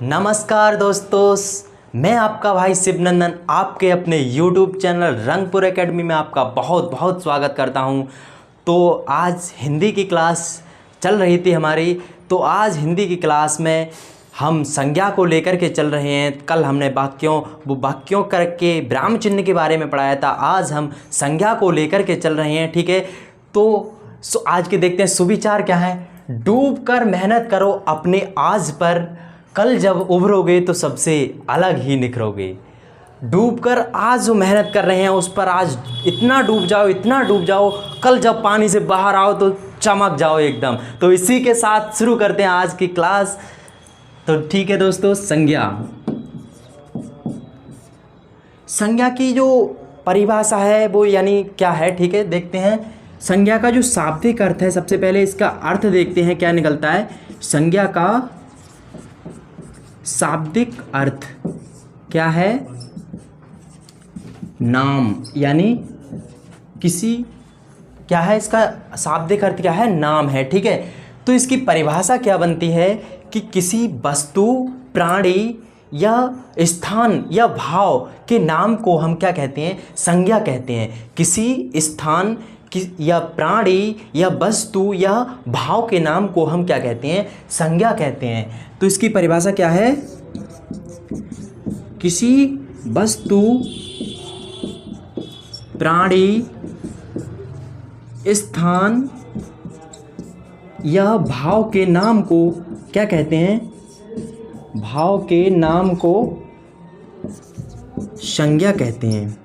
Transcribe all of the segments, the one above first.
नमस्कार दोस्तों, मैं आपका भाई शिवनंदन आपके अपने YouTube चैनल रंगपुर एकेडमी में आपका बहुत बहुत स्वागत करता हूं। तो आज हिंदी की क्लास चल रही थी हमारी। तो आज हिंदी की क्लास में हम संज्ञा को लेकर के चल रहे हैं। कल हमने वाक्यों करके विराम चिन्ह के बारे में पढ़ाया था। आज हम संज्ञा को लेकर के चल रहे हैं, ठीक है। तो आज के देखते हैं सुविचार क्या है। डूब कर मेहनत करो अपने आज पर, कल जब उभरोगे तो सबसे अलग ही निखरोगे। डूबकर आज जो मेहनत कर रहे हैं उस पर आज इतना डूब जाओ, कल जब पानी से बाहर आओ तो चमक जाओ एकदम। तो इसी के साथ शुरू करते हैं आज की क्लास। तो ठीक है दोस्तों, संज्ञा की जो परिभाषा है वो यानी क्या है, ठीक है। देखते हैं संज्ञा का जो शाब्दिक अर्थ है। सबसे पहले इसका अर्थ देखते हैं क्या निकलता है। संज्ञा का शाब्दिक अर्थ क्या है? नाम, यानी किसी, क्या है इसका शाब्दिक अर्थ क्या है? नाम है, ठीक है। तो इसकी परिभाषा क्या बनती है कि किसी वस्तु, प्राणी या स्थान या भाव के नाम को हम क्या कहते हैं? संज्ञा कहते हैं। किसी स्थान या प्राणी या वस्तु या भाव के नाम को हम क्या कहते हैं? संज्ञा कहते हैं। तो इसकी परिभाषा क्या है? किसी वस्तु, प्राणी, स्थान या भाव के नाम को क्या कहते हैं? भाव के नाम को संज्ञा कहते हैं।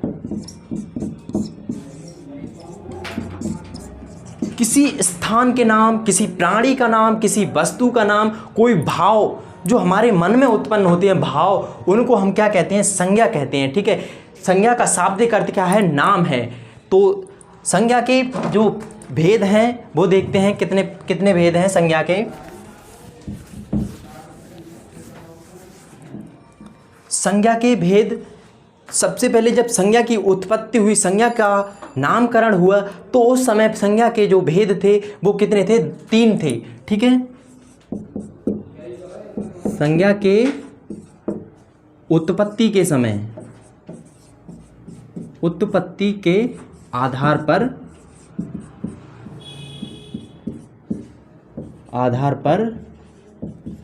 किसी स्थान के नाम, किसी प्राणी का नाम, किसी वस्तु का नाम, कोई भाव जो हमारे मन में उत्पन्न होते हैं भाव, उनको हम क्या कहते हैं? संज्ञा कहते हैं, ठीक है। संज्ञा का शाब्दिक अर्थ क्या है? नाम है। तो संज्ञा के जो भेद हैं वो देखते हैं। कितने भेद हैं संज्ञा के। संज्ञा के भेद, सबसे पहले जब संज्ञा की उत्पत्ति हुई, संज्ञा का नामकरण हुआ, तो उस समय संज्ञा के जो भेद थे वो कितने थे? 3 थे, ठीक है। संज्ञा के उत्पत्ति के समय, उत्पत्ति के आधार पर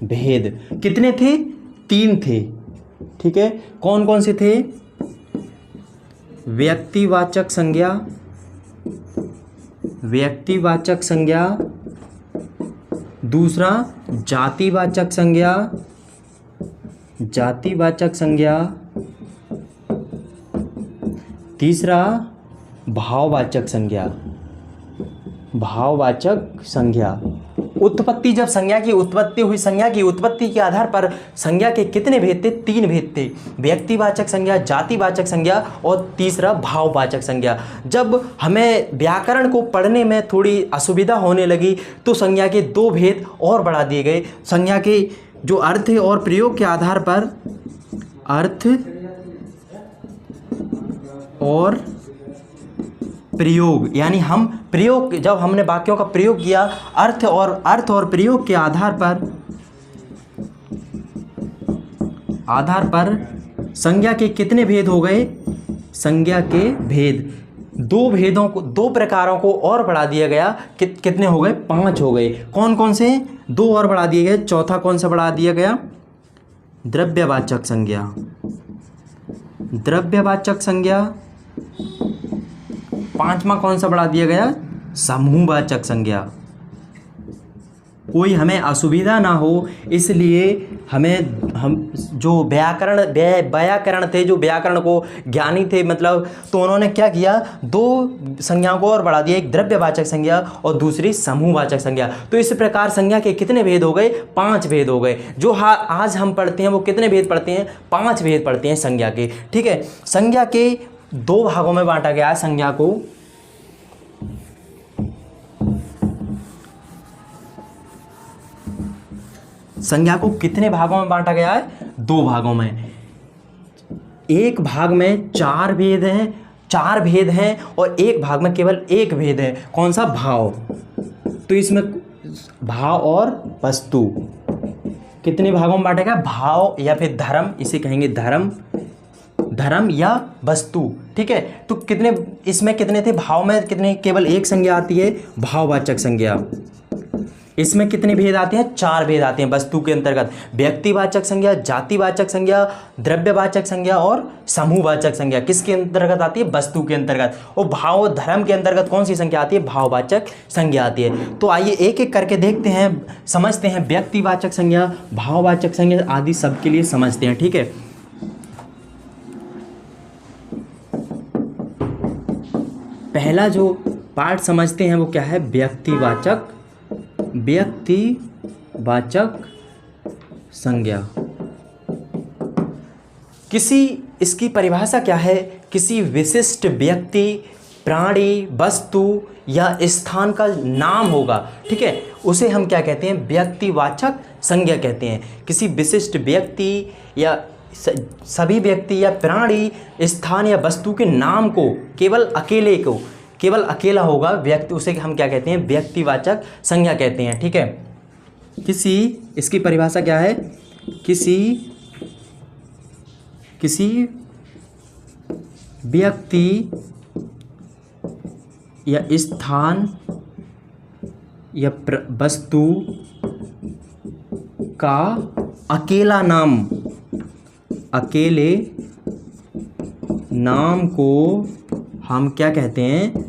भेद कितने थे? 3 थे, ठीक है। कौन कौन से थे? व्यक्तिवाचक संज्ञा, दूसरा जातिवाचक संज्ञा, तीसरा भाववाचक संज्ञा। उत्पत्ति, जब संज्ञा की उत्पत्ति हुई, संज्ञा की उत्पत्ति के आधार पर संज्ञा के कितने भेद थे? 3 भेद थे। व्यक्तिवाचक संज्ञा, जातिवाचक संज्ञा और तीसरा भाववाचक संज्ञा। जब हमें व्याकरण को पढ़ने में थोड़ी असुविधा होने लगी तो संज्ञा के 2 भेद और बढ़ा दिए गए। संज्ञा के जो अर्थ और प्रयोग के आधार पर, अर्थ और प्रयोग, यानी हम प्रयोग, जब हमने वाक्यों का प्रयोग किया, अर्थ और प्रयोग के आधार पर संज्ञा के कितने भेद हो गए? संज्ञा के भेद 2 प्रकारों को और बढ़ा दिया गया। कितने हो गए? 5 हो गए। कौन कौन से? 2 और बढ़ा दिए गए। चौथा कौन सा बढ़ा दिया गया? द्रव्यवाचक संज्ञा। 5वां कौन सा बढ़ा दिया गया? समूहवाचक संज्ञा। कोई हमें असुविधा ना हो इसलिए हम जो व्याकरण थे, जो व्याकरण को ज्ञानी थे मतलब, तो उन्होंने क्या किया? 2 संज्ञाओं को और बढ़ा दिया। एक द्रव्यवाचक संज्ञा और दूसरी समूहवाचक संज्ञा। तो इस प्रकार संज्ञा के कितने भेद हो गए? 5 भेद हो गए। जो आज हम पढ़ते हैं वो कितने भेद पढ़ते हैं? 5 भेद पढ़ते हैं संज्ञा के, ठीक है। संज्ञा के 2 भागों में बांटा गया है। संज्ञा को कितने भागों में बांटा गया है? 2 भागों में। एक भाग में 4 भेद हैं और एक भाग में केवल 1 भेद है। कौन सा? भाव। तो इसमें भाव और वस्तु, कितने भागों में बांटा गया, भाव या फिर धर्म, इसे कहेंगे धर्म, धर्म या वस्तु, ठीक है। तो कितने, इसमें कितने थे, भाव में कितने, केवल एक संज्ञा आती है भाववाचक संज्ञा। इसमें कितने भेद आते हैं, 4 भेद आते हैं वस्तु के अंतर्गत, व्यक्तिवाचक संज्ञा, जातिवाचक संज्ञा, द्रव्यवाचक संज्ञा और समूहवाचक संज्ञा। किसके अंतर्गत आती है, वस्तु के अंतर्गत। और भाव धर्म के अंतर्गत कौन सी संज्ञा आती है, भाववाचक संज्ञा आती है। तो आइए एक एक करके देखते हैं, समझते हैं व्यक्तिवाचक संज्ञा, भाववाचक संज्ञा आदि सबके लिए समझते हैं, ठीक है। पहला जो पार्ट समझते हैं वो क्या है, व्यक्तिवाचक संज्ञा। इसकी परिभाषा क्या है, किसी विशिष्ट व्यक्ति, प्राणी, वस्तु या स्थान का नाम होगा, ठीक है, उसे हम क्या कहते हैं, व्यक्तिवाचक संज्ञा कहते हैं। किसी विशिष्ट व्यक्ति या सभी व्यक्ति या प्राणी, स्थान या वस्तु के नाम को केवल अकेला होगा व्यक्ति, उसे हम क्या कहते हैं, व्यक्तिवाचक संज्ञा कहते हैं, ठीक है। इसकी परिभाषा क्या है, किसी व्यक्ति या स्थान या वस्तु का अकेले नाम को हम क्या कहते हैं,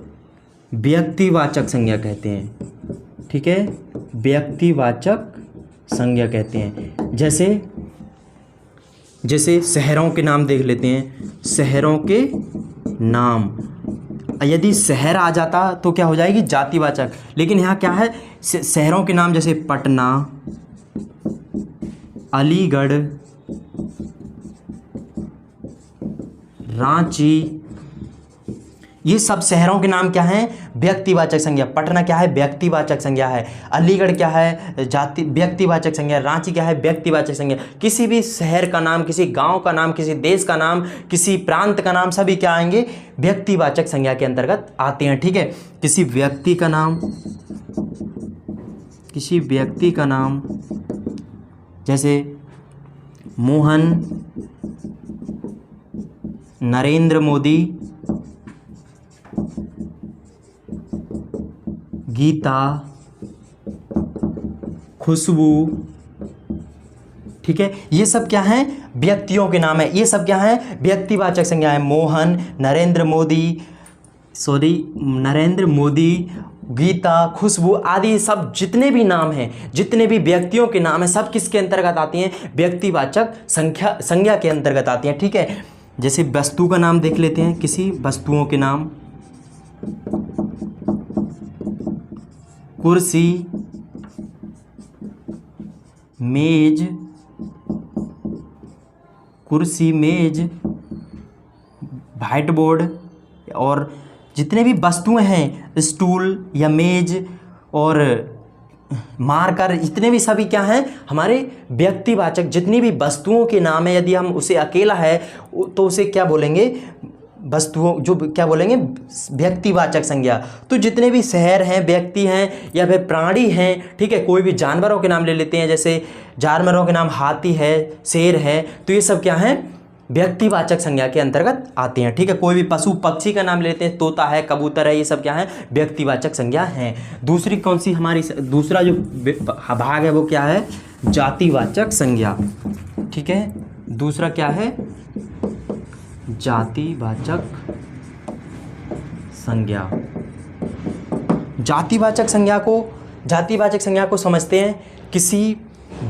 व्यक्तिवाचक संज्ञा कहते हैं, ठीक है, व्यक्तिवाचक संज्ञा कहते हैं। जैसे शहरों के नाम देख लेते हैं, शहरों के नाम, यदि शहर आ जाता तो क्या हो जाएगी, जातिवाचक, लेकिन यहाँ क्या है, शहरों के नाम जैसे पटना, अलीगढ़, रांची, ये सब शहरों के नाम क्या हैं, व्यक्तिवाचक संज्ञा। पटना क्या है, व्यक्तिवाचक संज्ञा है। अलीगढ़ क्या है, व्यक्तिवाचक संज्ञा। रांची क्या है, व्यक्तिवाचक संज्ञा। किसी भी शहर का नाम, किसी गांव का नाम, किसी देश का नाम, किसी प्रांत का नाम, सभी क्या आएंगे, व्यक्तिवाचक संज्ञा के अंतर्गत आते हैं, ठीक है। किसी व्यक्ति का नाम जैसे मोहन, नरेंद्र मोदी, गीता, खुशबू, ठीक है, ये सब क्या हैं, व्यक्तियों के नाम है। ये सब क्या है, व्यक्तिवाचक संज्ञा है। मोहन, नरेंद्र मोदी, गीता, खुशबू आदि सब जितने भी नाम हैं, जितने भी व्यक्तियों के नाम हैं, सब किसके अंतर्गत आती हैं, व्यक्तिवाचक संज्ञा के अंतर्गत आती हैं, ठीक है। जैसे वस्तु का नाम देख लेते हैं, किसी वस्तुओं के नाम, कुर्सी, मेज, व्हाइट बोर्ड, और जितने भी वस्तुएं हैं, स्टूल या मेज और मार्कर, जितने भी सभी क्या हैं, हमारे व्यक्तिवाचक, जितनी भी वस्तुओं के नाम है, यदि हम उसे अकेला है तो उसे क्या बोलेंगे, वस्तुओं, जो क्या बोलेंगे, व्यक्तिवाचक संज्ञा। तो जितने भी शहर हैं, व्यक्ति हैं या फिर प्राणी हैं, ठीक है, कोई भी जानवरों के नाम ले लेते हैं, जैसे जानवरों के नाम हाथी है, शेर है, तो ये सब क्या हैं, व्यक्तिवाचक संज्ञा के अंतर्गत आते हैं, ठीक है। कोई भी पशु पक्षी का नाम लेते हैं, तोता है, कबूतर है, ये सब क्या है, व्यक्तिवाचक संज्ञा हैं। दूसरी कौन सी हमारी, दूसरा जो भाग है वो क्या है, जातिवाचक संज्ञा, ठीक है। दूसरा क्या है, जातिवाचक संज्ञा। जातिवाचक संज्ञा को समझते हैं, किसी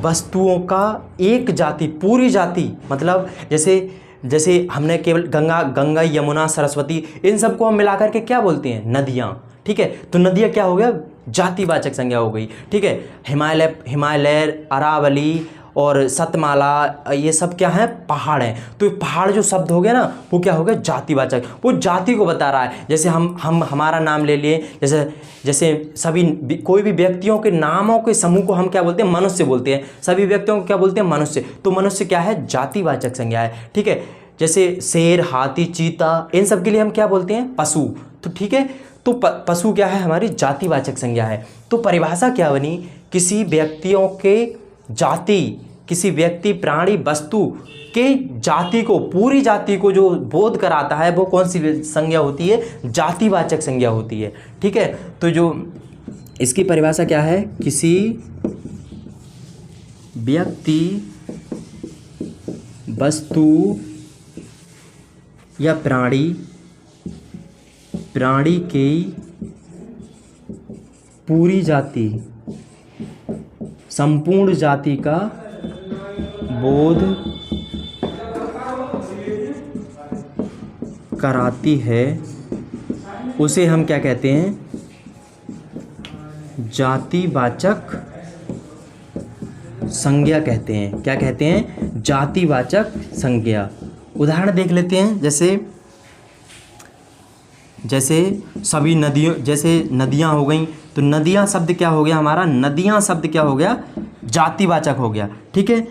वस्तुओं का एक जाति, पूरी जाति, मतलब जैसे हमने केवल गंगा, यमुना, सरस्वती, इन सबको हम मिलाकर के क्या बोलते हैं, नदियाँ, ठीक है। तो नदियाँ क्या हो गया, जातिवाचक संज्ञा हो गई, ठीक है। हिमालय, अरावली और सतमाला, ये सब क्या है, पहाड़ हैं। तो पहाड़ जो शब्द हो गया ना, वो क्या हो गया, जातिवाचक, वो जाति को बता रहा है। जैसे हम हमारा नाम ले लिए, जैसे सभी कोई भी व्यक्तियों के नामों के समूह को हम क्या बोलते हैं, मनुष्य बोलते हैं। सभी व्यक्तियों को क्या बोलते हैं, मनुष्य। तो मनुष्य क्या है, जातिवाचक संज्ञा है, ठीक है। जैसे शेर, हाथी, चीता, इन सब के लिए हम क्या बोलते हैं, पशु। तो ठीक है, तो पशु क्या है, हमारी जातिवाचक संज्ञा है। तो परिभाषा क्या बनी, किसी व्यक्तियों के जाति किसी व्यक्ति, प्राणी, वस्तु के जाति को, पूरी जाति को जो बोध कराता है वो कौन सी संज्ञा होती है? जातिवाचक संज्ञा होती है। ठीक है, तो जो इसकी परिभाषा क्या है? किसी व्यक्ति, वस्तु या प्राणी की पूरी जाति, संपूर्ण जाति का बोध कराती है, उसे हम क्या कहते हैं? जातिवाचक संज्ञा कहते हैं। क्या कहते हैं? जातिवाचक संज्ञा। उदाहरण देख लेते हैं। जैसे सभी नदियों, जैसे नदियाँ हो गई, तो नदियाँ शब्द क्या हो गया हमारा? नदियाँ शब्द क्या हो गया? जातिवाचक हो गया। ठीक है,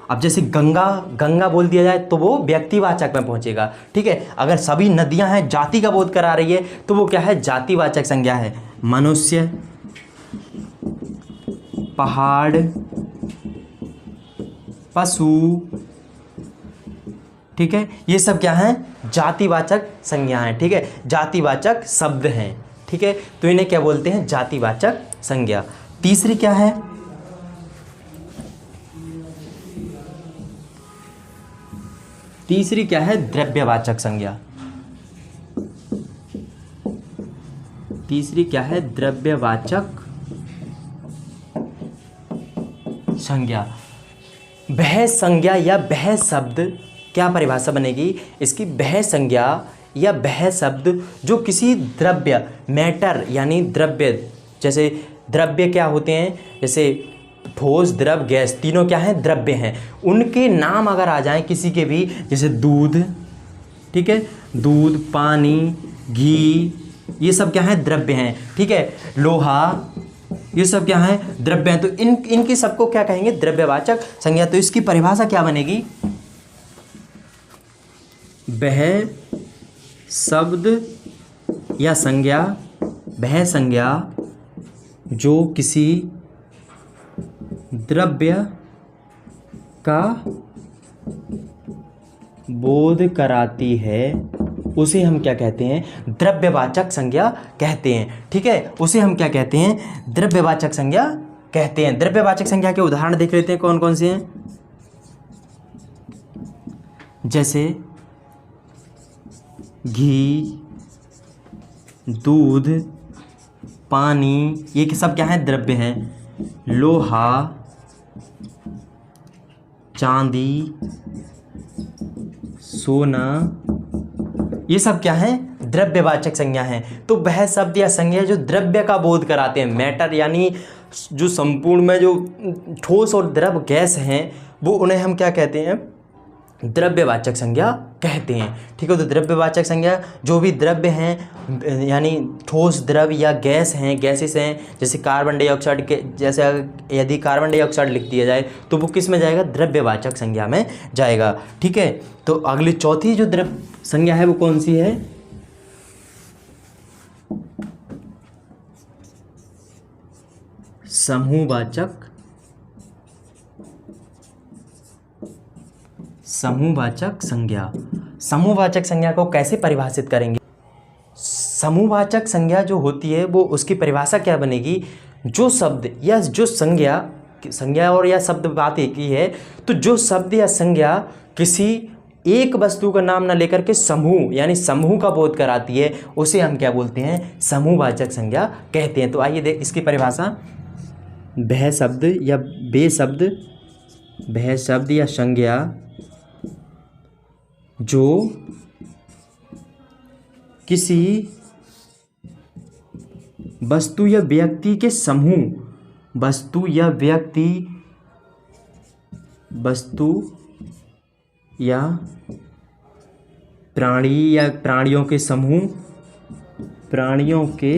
अब जैसे गंगा बोल दिया जाए तो वो व्यक्तिवाचक में पहुंचेगा। ठीक है, अगर सभी नदियां हैं, जाति का बोध करा रही है, तो वो क्या है? जातिवाचक संज्ञा है। मनुष्य, पहाड़, पशु, ठीक है, ये सब क्या हैं? जातिवाचक संज्ञा हैं। ठीक है, जातिवाचक शब्द हैं। ठीक है, तो इन्हें क्या बोलते हैं? जातिवाचक संज्ञा। तीसरी क्या है? तीसरी क्या है? द्रव्यवाचक संज्ञा। तीसरी क्या है? द्रव्यवाचक संज्ञा। वह संज्ञा या वह शब्द, क्या परिभाषा बनेगी इसकी? वह संज्ञा या वह शब्द जो किसी द्रव्य, मैटर यानी द्रव्य, जैसे द्रव्य क्या होते हैं? जैसे ठोस, द्रव, गैस, तीनों क्या हैं? द्रव्य हैं। उनके नाम अगर आ जाएं किसी के भी, जैसे दूध, ठीक है, दूध, पानी, घी, ये सब क्या है? द्रव्य हैं। ठीक है, लोहा, ये सब क्या है? द्रव्य हैं। तो इनकी सबको क्या कहेंगे? द्रव्यवाचक संज्ञा। तो इसकी परिभाषा क्या बनेगी? वह शब्द या संज्ञा, वह संज्ञा जो किसी द्रव्य का बोध कराती है, उसे हम क्या कहते हैं? द्रव्यवाचक संज्ञा कहते हैं। ठीक है, उसे हम क्या कहते हैं? द्रव्यवाचक संज्ञा कहते हैं। द्रव्यवाचक संज्ञा के उदाहरण देख लेते हैं कौन कौन से हैं। जैसे घी, दूध, पानी, ये सब क्या है? द्रव्य हैं। लोहा, चांदी, सोना, ये सब क्या है? द्रव्यवाचक संज्ञा हैं। तो वह शब्द या संज्ञा जो द्रव्य का बोध कराते हैं, मैटर यानी जो संपूर्ण में जो ठोस और द्रव गैस हैं, वो उन्हें हम क्या कहते हैं? द्रव्यवाचक संज्ञा कहते हैं। ठीक है, तो द्रव्यवाचक संज्ञा जो भी द्रव्य हैं, यानी ठोस, द्रव या गैस हैं, गैसेस हैं, जैसे कार्बन डाइऑक्साइड के, जैसे यदि कार्बन डाइऑक्साइड लिख दिया जाए तो वो किस में जाएगा? द्रव्यवाचक संज्ञा में जाएगा। ठीक है, तो अगली चौथी जो द्रव्य संज्ञा है वो कौन सी है? समूहवाचक संज्ञा। समूहवाचक संज्ञा को कैसे परिभाषित करेंगे? समूहवाचक संज्ञा जो होती है वो, उसकी परिभाषा क्या बनेगी? जो शब्द या जो संज्ञा और या शब्द बात एक ही है, तो जो शब्द या संज्ञा किसी एक वस्तु का नाम न लेकर के समूह यानी समूह का बोध कराती है, उसे हम क्या बोलते हैं? समूहवाचक संज्ञा कहते हैं। तो आइए देख इसकी परिभाषा। वह शब्द या वे शब्द, वह शब्द या संज्ञा जो किसी वस्तु या व्यक्ति के समूह, वस्तु या व्यक्ति, वस्तु या प्राणी या प्राणियों के समूह, प्राणियों के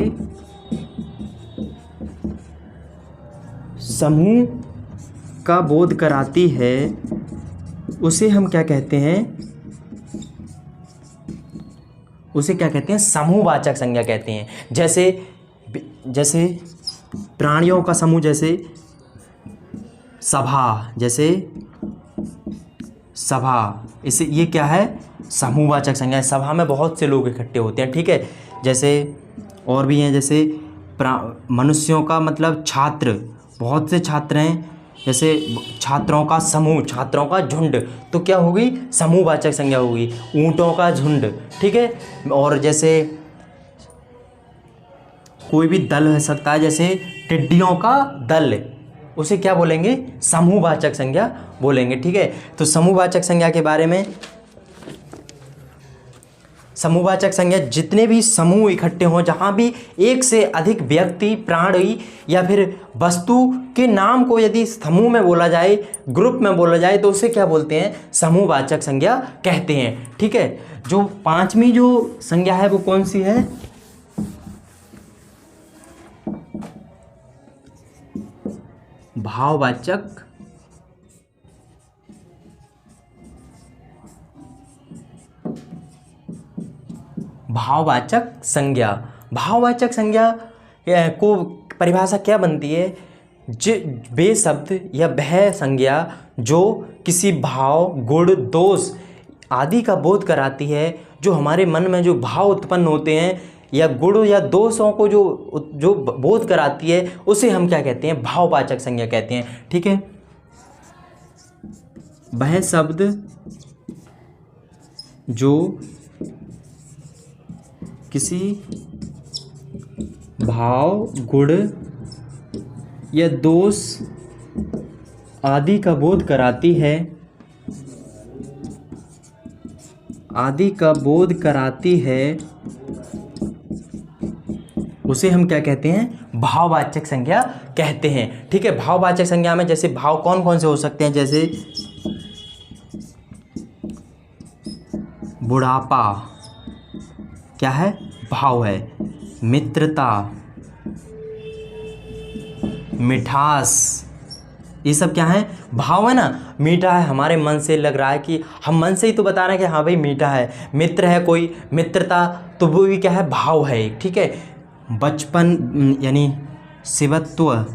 समूह का बोध कराती है, उसे हम क्या कहते हैं? उसे क्या कहते हैं? समूहवाचक संज्ञा कहते हैं। जैसे प्राणियों का समूह, जैसे सभा, जैसे सभा, इसे ये क्या है, समूहवाचक संज्ञा है। सभा में बहुत से लोग इकट्ठे होते हैं, ठीक है। जैसे और भी हैं, जैसे मनुष्यों का मतलब छात्र, बहुत से छात्र हैं, जैसे छात्रों का समूह, छात्रों का झुंड, तो क्या होगी, समूहवाचक संज्ञा होगी। ऊँटों का झुंड, ठीक है। और जैसे कोई भी दल हो सकता है, जैसे टिड्डियों का दल, उसे क्या बोलेंगे, समूहवाचक संज्ञा बोलेंगे, ठीक है। तो समूहवाचक संज्ञा के बारे में, समूहवाचक संज्ञा जितने भी समूह इकट्ठे हों, जहाँ भी एक से अधिक व्यक्ति, प्राणी या फिर वस्तु के नाम को यदि समूह में बोला जाए, ग्रुप में बोला जाए, तो उसे क्या बोलते हैं, समूहवाचक संज्ञा कहते हैं, ठीक है। जो पांचवी जो संज्ञा है वो कौन सी है, भाववाचक, भाववाचक संज्ञा। भाववाचक संज्ञा को परिभाषा क्या बनती है, वे शब्द या वह संज्ञा जो किसी भाव, गुण, दोष आदि का बोध कराती है, जो हमारे मन में जो भाव उत्पन्न होते हैं या गुण या दोषों को जो बोध कराती है, उसे हम क्या कहते हैं, भाववाचक संज्ञा कहते हैं, ठीक है। वह शब्द जो किसी भाव, गुण या दोष आदि का बोध कराती है, आदि का बोध कराती है, उसे हम क्या कहते हैं, भाववाचक संज्ञा कहते हैं, ठीक है। भाववाचक संज्ञा में जैसे भाव कौन कौन से हो सकते हैं, जैसे बुढ़ापा क्या है, भाव है। मित्रता, मिठास, ये सब क्या है, भाव है ना। मीठा है, हमारे मन से लग रहा है कि हम मन से ही तो बता रहे हैं कि हाँ भाई मीठा है। मित्र है कोई, मित्रता, तो वो भी क्या है, भाव है, ठीक है। बचपन यानी शिवत्व,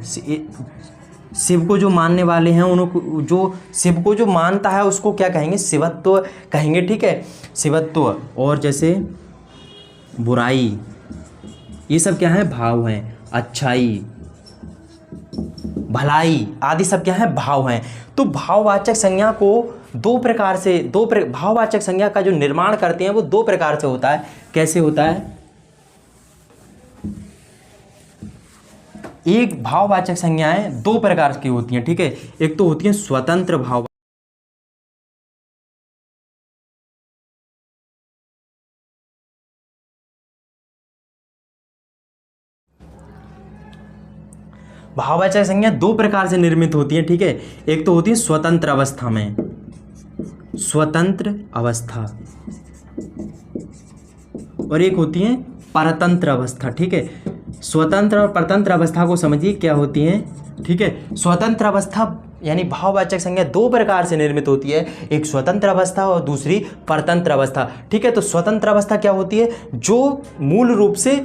शिव को जो मानने वाले हैं उनको, जो शिव को जो मानता है उसको क्या कहेंगे, शिवत्व कहेंगे, ठीक है, शिवत्व। और जैसे बुराई, ये सब क्या है, भाव हैं। अच्छाई, भलाई आदि सब क्या है, भाव हैं। तो भाववाचक संज्ञा को दो प्रकार से, भाववाचक संज्ञा का जो निर्माण करते हैं वो दो प्रकार से होता है। कैसे होता है, एक भाववाचक संज्ञाएं दो प्रकार की होती हैं, ठीक है। एक तो होती है स्वतंत्र भाव, भाववाचक संज्ञा दो प्रकार से निर्मित होती है, ठीक है। एक तो होती है स्वतंत्र अवस्था में, स्वतंत्र अवस्था, और एक होती है परतंत्र अवस्था, ठीक है। स्वतंत्र और परतंत्र अवस्था को समझिए क्या होती है, ठीक है। स्वतंत्र अवस्था यानी भाववाचक संज्ञा दो प्रकार से निर्मित होती है, एक स्वतंत्र अवस्था और दूसरी परतंत्र अवस्था, ठीक है। तो स्वतंत्र अवस्था क्या होती है, जो मूल रूप से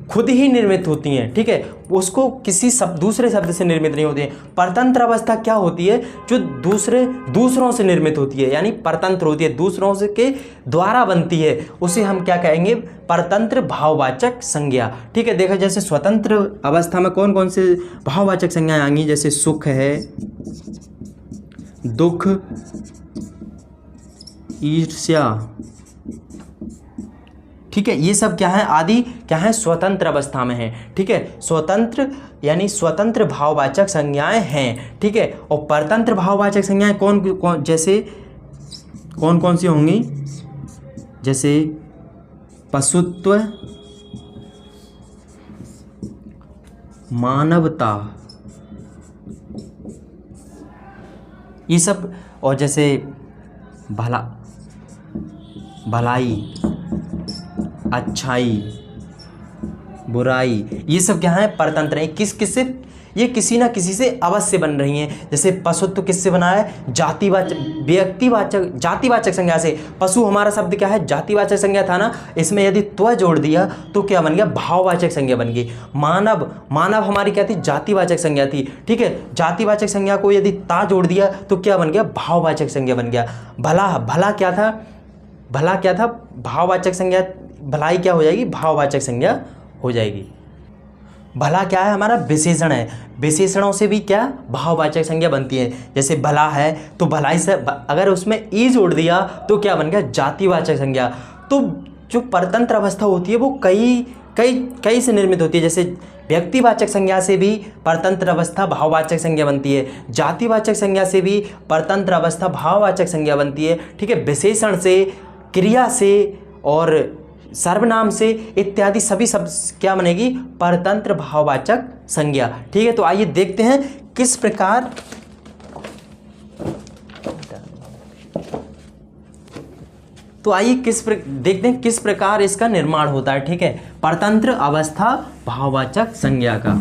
खुद ही निर्मित होती हैं, ठीक है, उसको किसी दूसरे शब्द से निर्मित नहीं होती है। परतंत्र अवस्था क्या होती है, जो दूसरों से निर्मित होती है, यानी परतंत्र होती है, दूसरों से के द्वारा बनती है, उसे हम क्या कहेंगे, परतंत्र भाववाचक संज्ञा, ठीक है। देखो जैसे स्वतंत्र अवस्था में कौन कौन से भाववाचक संज्ञाएं आएंगी, जैसे सुख है, दुख, ईर्ष्या, ठीक है, ये सब क्या है, आदि क्या है, स्वतंत्र अवस्था में है, ठीक है। स्वतंत्र यानी स्वतंत्र भाववाचक संज्ञाएं हैं, ठीक है। और परतंत्र भाववाचक संज्ञाएं कौन जैसे कौन कौन सी होंगी, जैसे पशुत्व, मानवता, ये सब, और जैसे भलाई, अच्छाई, बुराई, ये सब क्या है, परतंत्र है। किस किस से, ये किसी ना किसी से अवश्य बन रही हैं। जैसे पशुत्व किससे बना है, जातिवाचक, व्यक्तिवाचक, जातिवाचक संज्ञा से। पशु हमारा शब्द क्या है, जातिवाचक संज्ञा था ना, इसमें यदि त्व जोड़ दिया तो क्या बन गया, भाववाचक संज्ञा बन गई। मानव, मानव हमारी क्या थी, जातिवाचक संज्ञा थी, ठीक है। जातिवाचक संज्ञा को यदि ता जोड़ दिया तो क्या बन गया, भाववाचक संज्ञा बन गया। भला, भला क्या था, भला क्या था, भाववाचक संज्ञा, भलाई क्या हो जाएगी, भाववाचक संज्ञा हो जाएगी। भला क्या है, हमारा विशेषण है, विशेषणों से भी क्या, भाववाचक संज्ञा बनती है। जैसे भला है तो भलाई से अगर उसमें ई जोड़ दिया तो क्या बन गया, जातिवाचक संज्ञा। तो जो परतंत्र अवस्था होती है वो कई से निर्मित होती है। जैसे व्यक्तिवाचक संज्ञा से भी परतंत्र अवस्था भाववाचक संज्ञा बनती है, जातिवाचक संज्ञा से भी परतंत्र अवस्था भाववाचक संज्ञा बनती है, ठीक है। विशेषण से, क्रिया से और सर्वनाम से इत्यादि सभी सब क्या बनेगी, परतंत्र भाववाचक संज्ञा, ठीक है। तो आइए देखते हैं किस प्रकार, तो आइए देखते हैं किस प्रकार इसका निर्माण होता है, ठीक है, परतंत्र अवस्था भाववाचक संज्ञा का।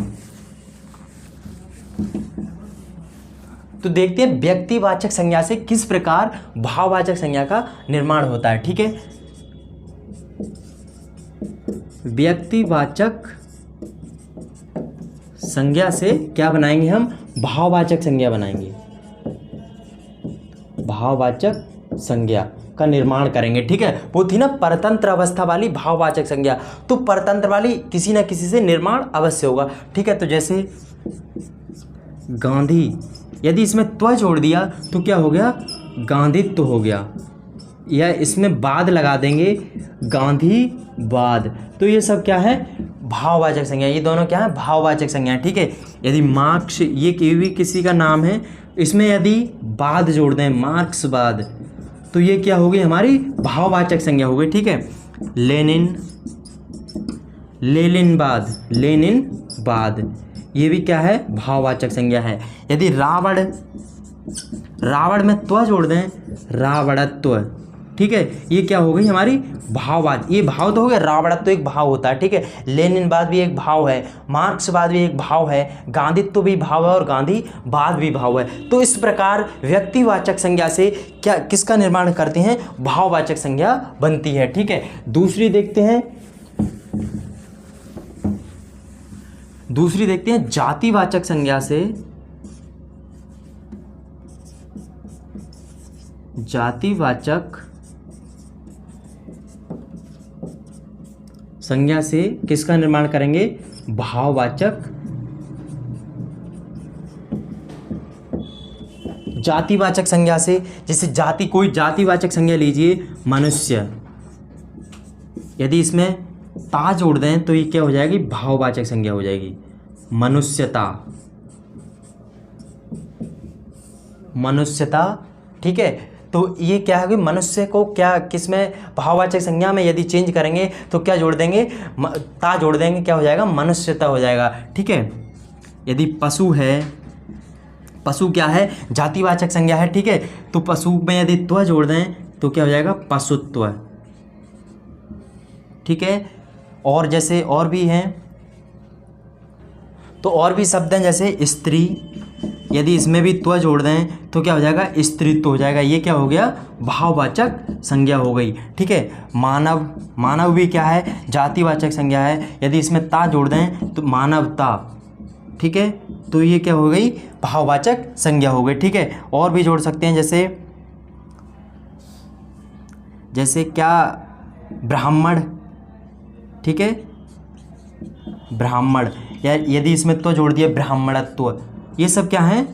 तो देखते हैं व्यक्तिवाचक संज्ञा से किस प्रकार भाववाचक संज्ञा का निर्माण होता है, ठीक है। व्यक्तिवाचक संज्ञा से क्या बनाएंगे हम, भाववाचक संज्ञा बनाएंगे, भाववाचक संज्ञा का निर्माण करेंगे, ठीक है। वो थी ना परतंत्र अवस्था वाली भाववाचक संज्ञा, तो परतंत्र वाली किसी ना किसी से निर्माण अवश्य होगा, ठीक है। तो जैसे गांधी, यदि इसमें त्व जोड़ दिया तो क्या हो गया, गांधित्व हो गया, या इसमें बाद लगा देंगे, गांधीवाद, तो ये सब क्या है, भाववाचक संज्ञा। ये दोनों क्या है, भाववाचक संज्ञा, ठीक है। यदि मार्क्स, ये भी किसी का नाम है, इसमें यदि बाद जोड़ दें, मार्क्सवाद, तो ये क्या होगी, हमारी भाववाचक संज्ञा हो गई, ठीक है। लेनिन, लेनिनवाद, लेनिनवाद, ये भी क्या है, भाववाचक संज्ञा है। यदि रावण, रावण में त्व जोड़ दें, रावणत्व, ठीक है, ये क्या हो गई हमारी भाववाद। ये भाव तो हो गया, रावणत्व तो एक भाव होता है, ठीक है। लेनिनवाद भी एक भाव है, मार्क्सवाद भी एक भाव है, गांधीत्व भी भाव है और गांधीवाद भी भाव है। तो इस प्रकार व्यक्तिवाचक संज्ञा से क्या, किसका निर्माण करते हैं, भाववाचक संज्ञा बनती है, ठीक है। दूसरी देखते हैं, दूसरी देखते हैं जातिवाचक संज्ञा से, जातिवाचक संज्ञा से किसका निर्माण करेंगे, भाववाचक, जातिवाचक संज्ञा से। जैसे जाति, कोई जातिवाचक संज्ञा लीजिए, मनुष्य, यदि इसमें ता जोड़ दें तो ये क्या हो जाएगी, भाववाचक संज्ञा हो जाएगी, मनुष्यता, मनुष्यता, ठीक है। तो ये क्या है कि मनुष्य को क्या, किसमें, भाववाचक संज्ञा में यदि चेंज करेंगे तो क्या जोड़ देंगे, ता जोड़ देंगे, क्या हो जाएगा, मनुष्यता हो जाएगा, ठीक है। यदि पशु है, पशु क्या है, जातिवाचक संज्ञा है, ठीक है। तो पशु में यदि त्व जोड़ दें तो क्या हो जाएगा, पशुत्व, ठीक है। और जैसे और भी हैं, तो और भी शब्द हैं, जैसे स्त्री, यदि इसमें भी त्व जोड़ दें तो क्या हो जाएगा, स्त्रीत्व हो जाएगा, ये क्या हो गया, भाववाचक संज्ञा हो गई, ठीक है। मानव, मानव भी क्या है, जातिवाचक संज्ञा है, यदि इसमें ता जोड़ दें तो मानवता, ठीक है। तो ये क्या हो गई, भाववाचक संज्ञा हो गई, ठीक है। और भी जोड़ सकते हैं, जैसे क्या, ब्राह्मण, ठीक है, ब्राह्मण, या यदि इसमें तो जोड़ दिया, ब्राह्मणत्व, ये सब क्या है,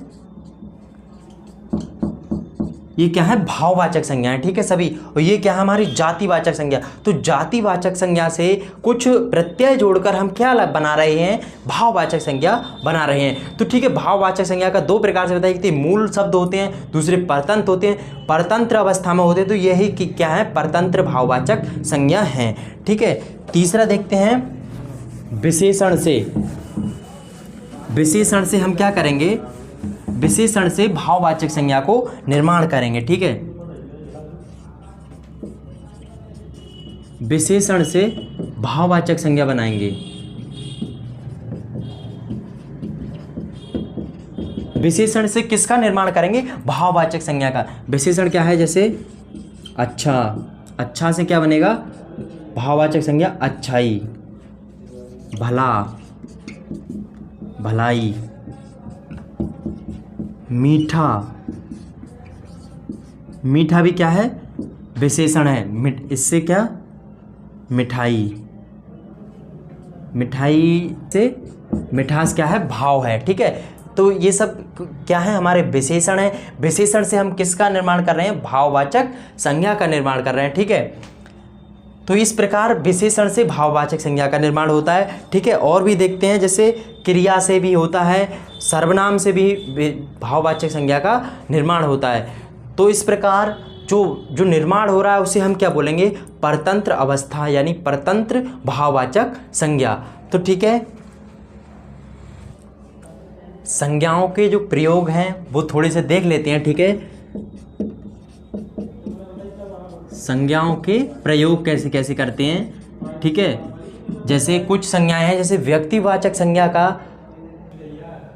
ये क्या है, भाववाचक संज्ञा है, ठीक है सभी। और ये क्या है, हमारी जातिवाचक संज्ञा। तो जातिवाचक संज्ञा से कुछ प्रत्यय जोड़कर हम क्या बना रहे हैं, भाववाचक संज्ञा बना रहे हैं। तो ठीक है, भाववाचक संज्ञा का दो प्रकार से बताइए, मूल शब्द होते हैं, दूसरे परतंत्र होते हैं। परतंत्र अवस्था में होते हैं तो यही कि क्या है, परतंत्र भाववाचक संज्ञा है, ठीक है। तीसरा देखते हैं, विशेषण से। विशेषण से हम क्या करेंगे, विशेषण से भाववाचक संज्ञा को निर्माण करेंगे, ठीक है। विशेषण से भाववाचक संज्ञा बनाएंगे। विशेषण से किसका निर्माण करेंगे? भाववाचक संज्ञा का। विशेषण क्या है? जैसे अच्छा, अच्छा से क्या बनेगा? भाववाचक संज्ञा अच्छाई, भला, भलाई, मीठा, मीठा भी क्या है? विशेषण है। इससे क्या? मिठाई, मिठाई से मिठास क्या है? भाव है। ठीक है, तो ये सब क्या है? हमारे विशेषण है। विशेषण से हम किसका निर्माण कर रहे हैं? भाववाचक संज्ञा का निर्माण कर रहे हैं। ठीक है, तो इस प्रकार विशेषण से भाववाचक संज्ञा का निर्माण होता है। ठीक है, और भी देखते हैं, जैसे क्रिया से भी होता है, सर्वनाम से भी भाववाचक संज्ञा का निर्माण होता है। तो इस प्रकार जो निर्माण हो रहा है उसे हम क्या बोलेंगे? परतंत्र अवस्था, यानी परतंत्र भाववाचक संज्ञा। तो ठीक है, संज्ञाओं के जो प्रयोग हैं वो थोड़े से देख लेते हैं। ठीक है, संज्ञाओं के प्रयोग कैसे कैसे करते हैं। ठीक है, जैसे कुछ संज्ञाएं हैं, जैसे व्यक्तिवाचक संज्ञा का,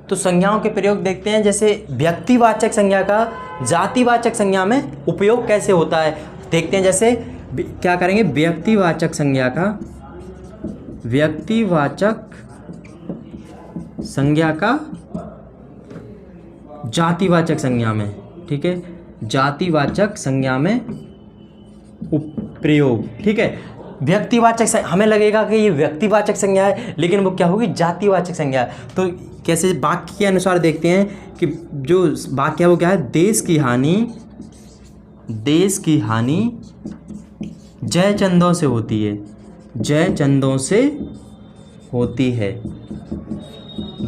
तो संज्ञाओं के प्रयोग देखते हैं। जैसे व्यक्तिवाचक संज्ञा का जातिवाचक संज्ञा में उपयोग कैसे होता है देखते हैं। जैसे क्या करेंगे? व्यक्तिवाचक संज्ञा का, व्यक्तिवाचक संज्ञा का जातिवाचक संज्ञा में। ठीक है, जातिवाचक संज्ञा में प्रयोग। ठीक है, व्यक्तिवाचक हमें लगेगा कि ये व्यक्तिवाचक संज्ञा है, लेकिन वो क्या होगी? जातिवाचक संज्ञा। तो कैसे? वाक्य के अनुसार देखते हैं कि जो वाक्य है वो क्या है? देश की हानि, देश की हानि जय चंदों से होती है, जय चंदों से होती है,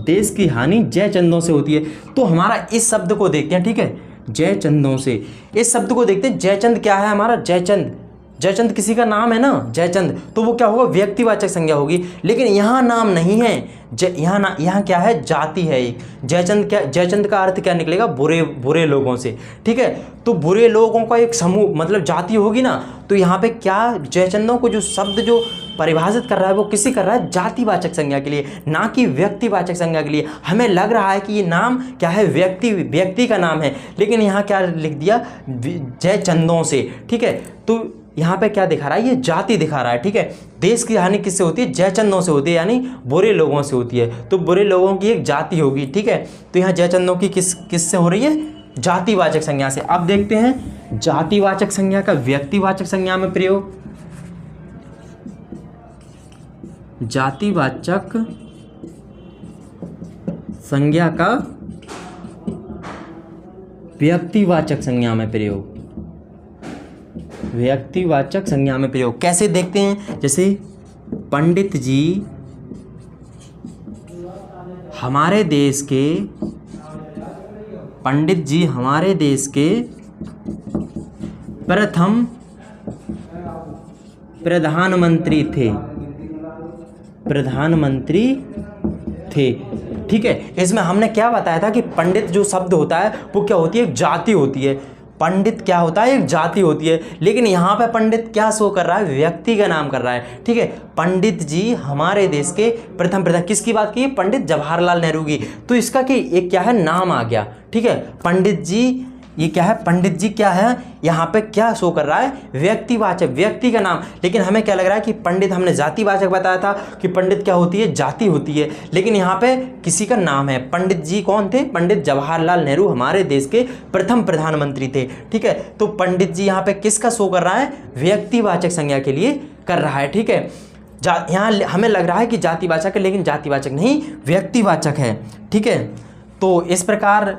देश की हानि जय चंदों से होती है। तो हमारा इस शब्द को देखते हैं। ठीक है, जय चंदों से, इस शब्द को देखते हैं। जयचंद क्या है हमारा? जयचंद, जयचंद किसी का नाम है ना, जयचंद, तो वो क्या होगा? व्यक्तिवाचक संज्ञा होगी। लेकिन यहाँ नाम नहीं है, यहाँ क्या है? जाति है एक। जयचंद क्या? जयचंद का अर्थ क्या निकलेगा? बुरे, बुरे लोगों से। ठीक है, तो बुरे लोगों का एक समूह, मतलब जाति होगी ना। तो यहाँ पे क्या? जयचंदों को जो शब्द जो परिभाषित कर रहा है वो किसी कर रहा है? जातिवाचक संज्ञा के लिए, ना कि व्यक्तिवाचक संज्ञा के लिए। हमें लग रहा है कि ये नाम क्या है? व्यक्ति का नाम है, लेकिन यहाँ क्या लिख दिया? जयचंदों से। ठीक है, तो यहाँ पे क्या दिखा रहा है? ये जाति दिखा रहा है। ठीक है, देश की हानि किससे होती है? जयचंदों से होती है, यानी बुरे लोगों से होती है। तो बुरे लोगों की एक जाति होगी। ठीक है, तो यहाँ जयचंदों की किससे हो रही है? जातिवाचक संज्ञा से। अब देखते हैं जातिवाचक संज्ञा का व्यक्तिवाचक संज्ञा में प्रयोग। जातिवाचक संज्ञा का व्यक्तिवाचक संज्ञा में प्रयोग। व्यक्तिवाचक संज्ञा में प्रयोग कैसे देखते हैं? जैसे पंडित जी हमारे देश के, पंडित जी हमारे देश के प्रथम प्रधानमंत्री थे, प्रधानमंत्री थे। ठीक है, इसमें हमने क्या बताया था कि पंडित जो शब्द होता है वो क्या होती है? एक जाति होती है। पंडित क्या होता है? एक जाति होती है। लेकिन यहाँ पे पंडित क्या शो कर रहा है? व्यक्ति का नाम कर रहा है। ठीक है, पंडित जी हमारे देश के प्रथम प्रधान, किसकी बात की? पंडित जवाहरलाल नेहरू की। तो इसका कि एक क्या है? नाम आ गया। ठीक है, पंडित जी, ये क्या है? पंडित जी क्या है? यहाँ पे क्या शो कर रहा है? व्यक्तिवाचक, व्यक्ति का नाम। लेकिन हमें क्या लग रहा है कि पंडित, हमने जातिवाचक बताया था कि पंडित क्या होती है? जाति होती है। लेकिन यहाँ पे किसी का नाम है। पंडित जी कौन थे? पंडित जवाहरलाल नेहरू हमारे देश के प्रथम प्रधानमंत्री थे। ठीक है, तो पंडित जी यहाँ पे किसका शो कर रहा है? व्यक्तिवाचक संज्ञा के लिए कर रहा है। ठीक है, यहाँ हमें लग रहा है कि जातिवाचक है, लेकिन जातिवाचक नहीं, व्यक्तिवाचक है। ठीक है, तो इस प्रकार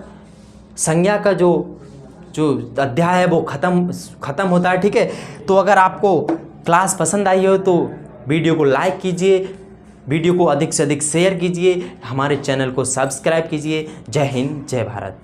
संज्ञा का जो अध्याय है वो ख़त्म होता है। ठीक है, तो अगर आपको क्लास पसंद आई हो तो वीडियो को लाइक कीजिए, वीडियो को अधिक से अधिक शेयर कीजिए, हमारे चैनल को सब्सक्राइब कीजिए। जय हिंद, जय भारत।